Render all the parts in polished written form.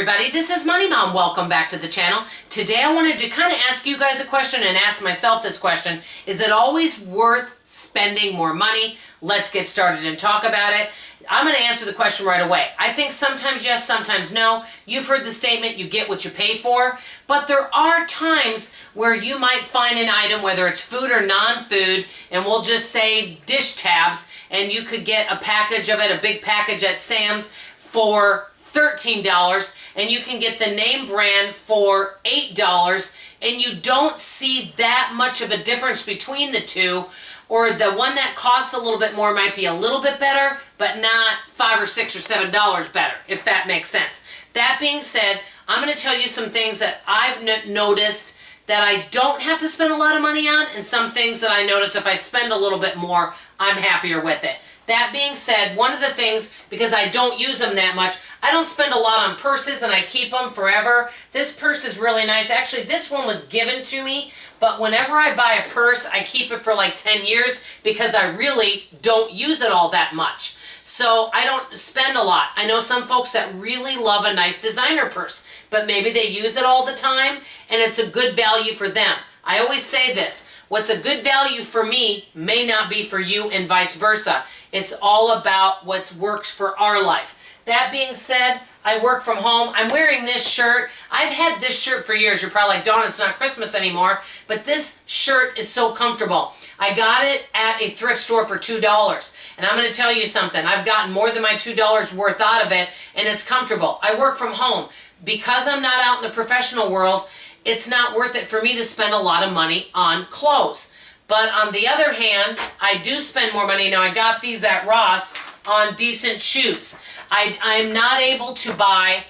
everybody, this is Money Mom. Welcome back to the channel. Today I wanted to kind of ask you guys a question and ask myself this question. Is it always worth spending more money? Let's get started and talk about it. I'm going to answer the question right away. I think sometimes yes, sometimes no. You've heard the statement, you get what you pay for. But there are times where you might find an item, whether it's food or non-food, and we'll just say dish tabs, and you could get a package of it, a big package at Sam's for $13, and you can get the name brand for $8, and you don't see that much of a difference between the two, or the one that costs a little bit more might be a little bit better, but not $5 or $6 or $7 better, if that makes sense. That being said, I'm going to tell you some things that I've noticed that I don't have to spend a lot of money on, and some things that I notice if I spend a little bit more, I'm happier with it. That being said, one of the things, because I don't use them that much, I don't spend a lot on purses and I keep them forever. This purse is really nice. Actually, this one was given to me, but whenever I buy a purse, I keep it for like 10 years because I really don't use it all that much. So I don't spend a lot. I know some folks that really love a nice designer purse, but maybe they use it all the time and it's a good value for them. I always say this, what's a good value for me may not be for you and vice versa. It's all about what works for our life. That being said, I work from home. I'm wearing this shirt. I've had this shirt for years. You're probably like, Dawn, it's not Christmas anymore. But this shirt is so comfortable. I got it at a thrift store for $2. And I'm going to tell you something. I've gotten more than my $2 worth out of it, and it's comfortable. I work from home. Because I'm not out in the professional world, it's not worth it for me to spend a lot of money on clothes. But on the other hand, I do spend more money. Now, I got these at Ross on decent shoes. I'm not able to buy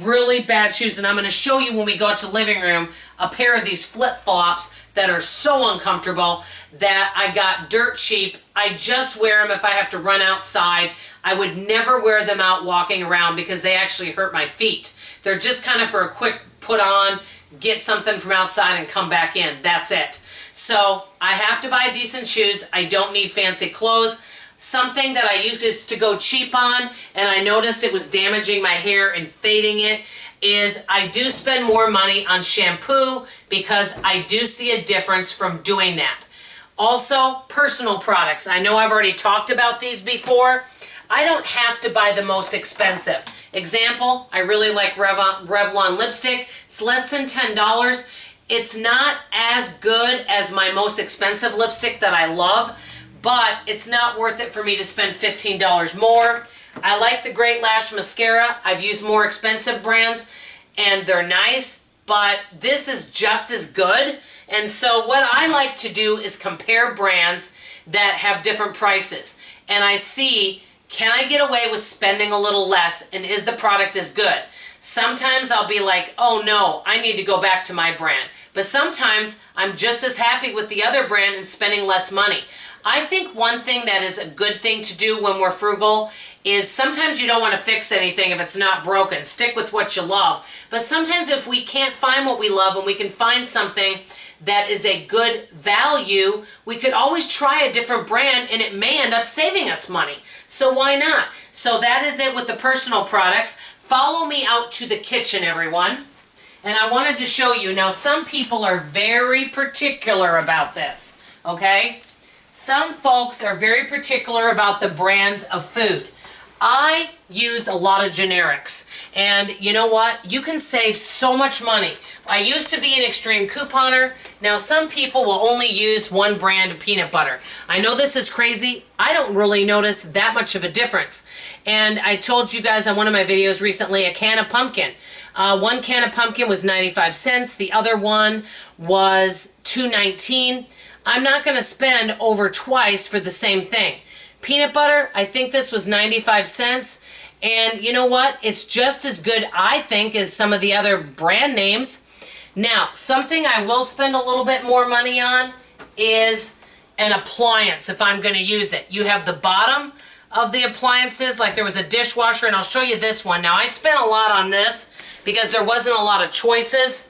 really bad shoes, and I'm going to show you when we go out to the living room a pair of these flip-flops that are so uncomfortable that I got dirt cheap. I just wear them if I have to run outside. I would never wear them out walking around because they actually hurt my feet. They're just kind of for a quick put on, get something from outside and come back in. That's it. So I have to buy decent shoes. I don't need fancy clothes. Something that I used to go cheap on, and I noticed it was damaging my hair and fading it, is I do spend more money on shampoo because I do see a difference from doing that. Also, personal products. I know I've already talked about these before. I don't have to buy the most expensive. Example, I really like Revlon lipstick. It's less than $10. It's not as good as my most expensive lipstick that I love, but it's not worth it for me to spend $15 more. I like the Great Lash Mascara. I've used more expensive brands, and they're nice, but this is just as good. And so what I like to do is compare brands that have different prices. And I see, can I get away with spending a little less, and is the product as good? Sometimes I'll be like, oh no, I need to go back to my brand. But sometimes I'm just as happy with the other brand and spending less money. I think one thing that is a good thing to do when we're frugal is sometimes you don't want to fix anything if it's not broken. Stick with what you love. But sometimes if we can't find what we love and we can find something that is a good value, we could always try a different brand and it may end up saving us money. So why not? So that is it with the personal products. Follow me out to the kitchen, everyone. And I wanted to show you. Now, some people are very particular about this, okay? Some folks are very particular about the brands of food. I use a lot of generics, and you know what? You can save so much money. I used to be an extreme couponer. Now some people will only use one brand of peanut butter. I know this is crazy. I don't really notice that much of a difference. And I told you guys on one of my videos recently, a can of pumpkin. One can of pumpkin was 95 cents. The other one was $2.19. I'm not going to spend over twice for the same thing. Peanut butter, I think this was 95 cents. And you know what? It's just as good, I think, as some of the other brand names. Now, something I will spend a little bit more money on is an appliance if I'm going to use it. You have the bottom of the appliances, like there was a dishwasher, and I'll show you this one. Now, I spent a lot on this because there wasn't a lot of choices.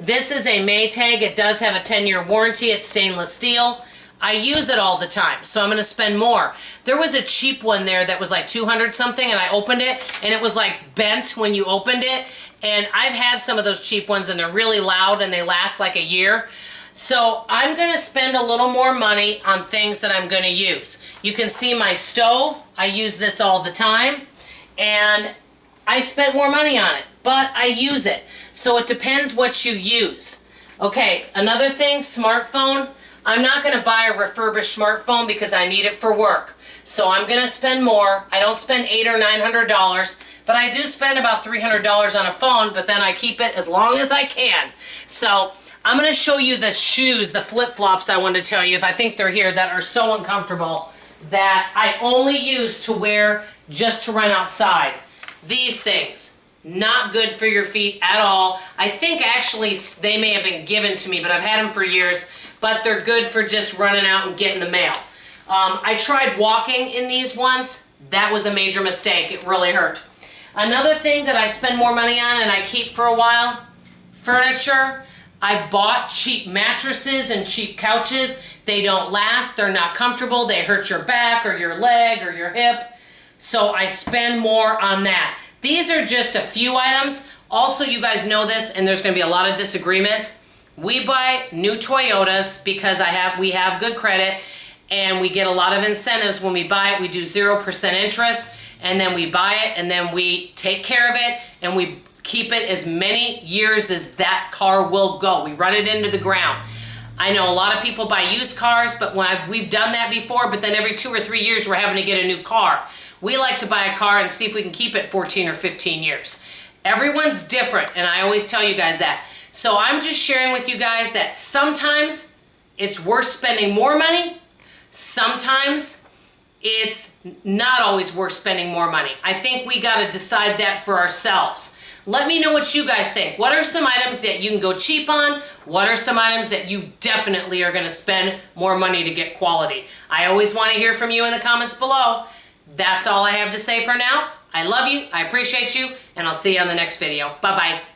This is a Maytag. It does have a 10-year warranty. It's stainless steel. I use it all the time, so I'm gonna spend more. There was a cheap one there that was like 200 something, and I opened it, and it was like bent when you opened it. And I've had some of those cheap ones, and they're really loud, and they last like a year. So I'm gonna spend a little more money on things that I'm gonna use. You can see my stove. I use this all the time, and I spent more money on it, but I use it. So it depends what you use. Okay, another thing, smartphone. I'm not gonna buy a refurbished smartphone because I need it for work. So I'm gonna spend more. I don't spend $800 or $900, but I do spend about $300 on a phone, but then I keep it as long as I can. So I'm gonna show you the shoes, the flip-flops I wanted to tell you, if I think they're here, that are so uncomfortable that I only use to wear just to run outside. These things, not good for your feet at all. I think actually they may have been given to me, but I've had them for years, but they're good for just running out and getting the mail. I tried walking in these once. That was a major mistake. It really hurt. Another thing that I spend more money on and I keep for a while, furniture. I've bought cheap mattresses and cheap couches. They don't last, they're not comfortable, they hurt your back or your leg or your hip. So I spend more on that. These are just a few items. Also, you guys know this, and there's gonna be a lot of disagreements. We buy new Toyotas because we have good credit, and we get a lot of incentives when we buy it. We do 0% interest, and then we buy it, and then we take care of it, and we keep it as many years as that car will go. We run it into the ground. I know a lot of people buy used cars, but we've done that before, but then every 2 or 3 years we're having to get a new car. We like to buy a car and see if we can keep it 14 or 15 years. Everyone's different, and I always tell you guys that. So I'm just sharing with you guys that sometimes it's worth spending more money. Sometimes it's not always worth spending more money. I think we got to decide that for ourselves. Let me know what you guys think. What are some items that you can go cheap on? What are some items that you definitely are going to spend more money to get quality? I always want to hear from you in the comments below. That's all I have to say for now. I love you, I appreciate you, and I'll see you on the next video. Bye-bye.